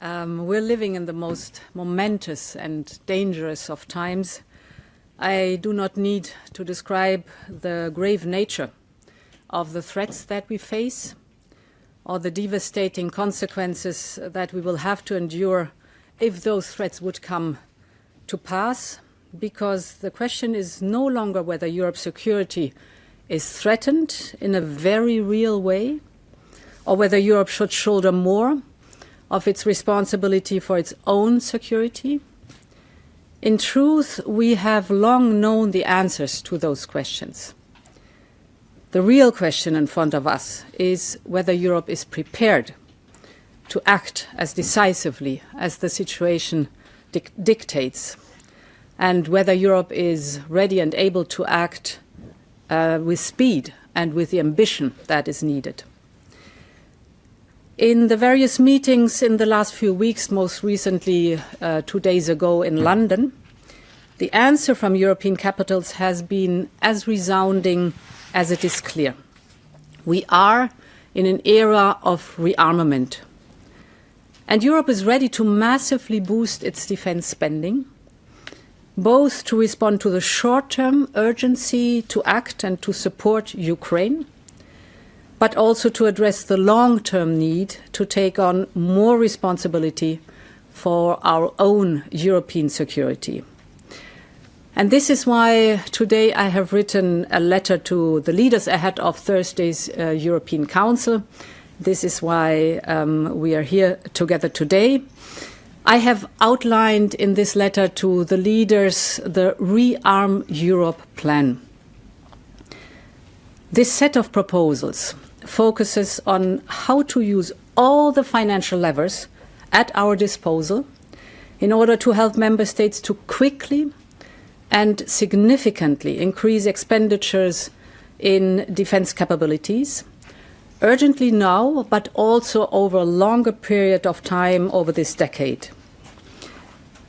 We're living in the most momentous and dangerous of times. I do not need to describe the grave nature of the threats that we face or the devastating consequences that we will have to endure if those threats would come to pass, because the question is no longer whether Europe's security is threatened in a very real way or whether Europe should shoulder more of its responsibility for its own security. In truth, we have long known the answers to those questions. The real question in front of us is whether Europe is prepared to act as decisively as the situation dictates, and whether Europe is ready and able to act with speed and with the ambition that is needed. In the various meetings in the last few weeks, most recently 2 days ago in London, the answer from European capitals has been as resounding as it is clear. We are in an era of rearmament, and Europe is ready to massively boost its defense spending, both to respond to the short-term urgency to act and to support Ukraine, but also to address the long-term need to take on more responsibility for our own European security. And this is why today I have written a letter to the leaders ahead of Thursday's European Council. This is why we are here together today. I have outlined in this letter to the leaders the Rearm Europe plan. This set of proposals focuses on how to use all the financial levers at our disposal in order to help member states to quickly and significantly increase expenditures in defense capabilities, urgently now, but also over a longer period of time over this decade.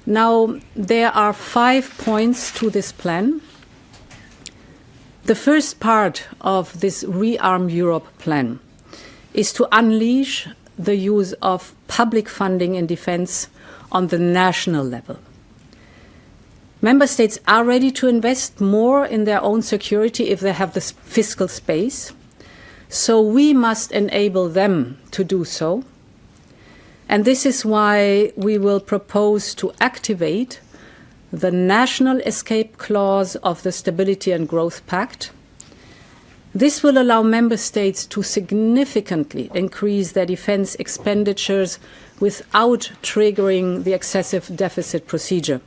Now, there are 5 points to this plan. The first part of this Rearm Europe plan is to unleash the use of public funding in defense on the national level. Member states are ready to invest more in their own security if they have the fiscal space, so we must enable them to do so. And this is why we will propose to activate the national escape clause of the Stability and Growth Pact. This will allow member states to significantly increase their defense expenditures without triggering the excessive deficit procedure.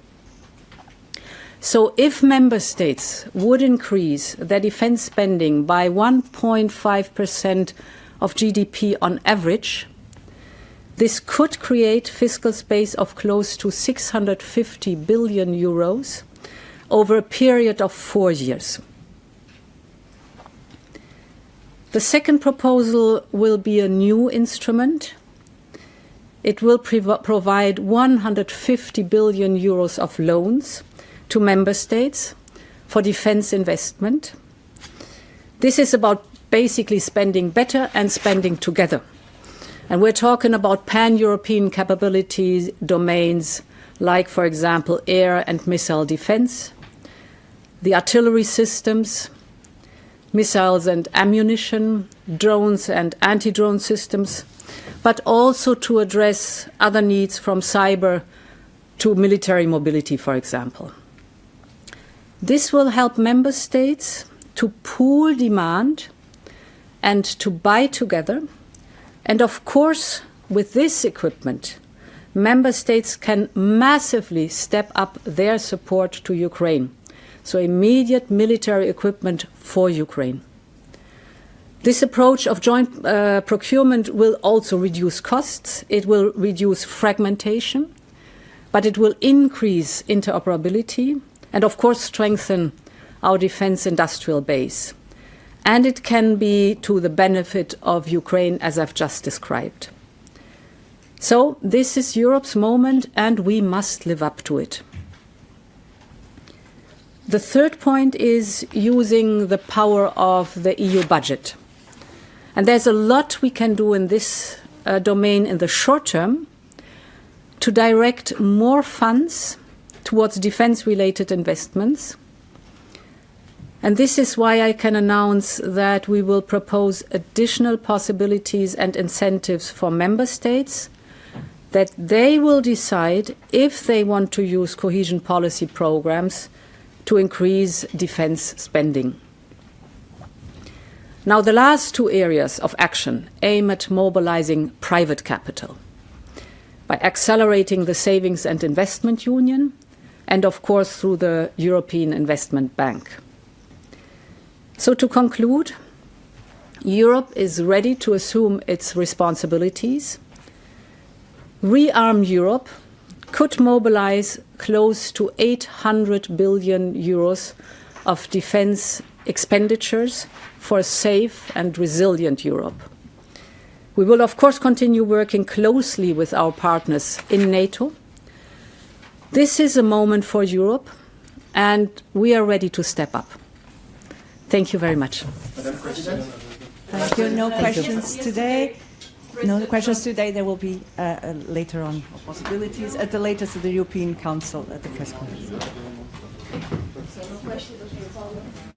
So if member states would increase their defense spending by 1.5% of GDP on average, this could create fiscal space of close to 650 billion euros over a period of 4 years. The second proposal will be a new instrument. It will provide 150 billion euros of loans to member states for defense investment. This is about basically spending better and spending together. And we're talking about pan-European capabilities domains like, for example, air and missile defense, the artillery systems, missiles and ammunition, drones and anti-drone systems, but also to address other needs from cyber to military mobility, for example. This will help member states to pool demand and to buy together. And of course, with this equipment, member states can massively step up their support to Ukraine. So immediate military equipment for Ukraine. This approach of joint procurement will also reduce costs. It will reduce fragmentation, but it will increase interoperability and, of course, strengthen our defense industrial base. And it can be to the benefit of Ukraine, as I've just described. So this is Europe's moment, and we must live up to it. The third point is using the power of the EU budget. And there's a lot we can do in this domain in the short term, to direct more funds towards defense-related investments. And this is why I can announce that we will propose additional possibilities and incentives for member states, that they will decide if they want to use cohesion policy programs to increase defense spending. Now, the last two areas of action aim at mobilizing private capital by accelerating the Savings and Investment Union and, of course, through the European Investment Bank. So to conclude, Europe is ready to assume its responsibilities. Rearm Europe could mobilize close to 800 billion euros of defense expenditures for a safe and resilient Europe. We will, of course, continue working closely with our partners in NATO. This is a moment for Europe, and we are ready to step up. Thank you very much. Thank you. No questions today. No questions today. There will be later on possibilities at the latest at the European Council at the press conference. So no questions.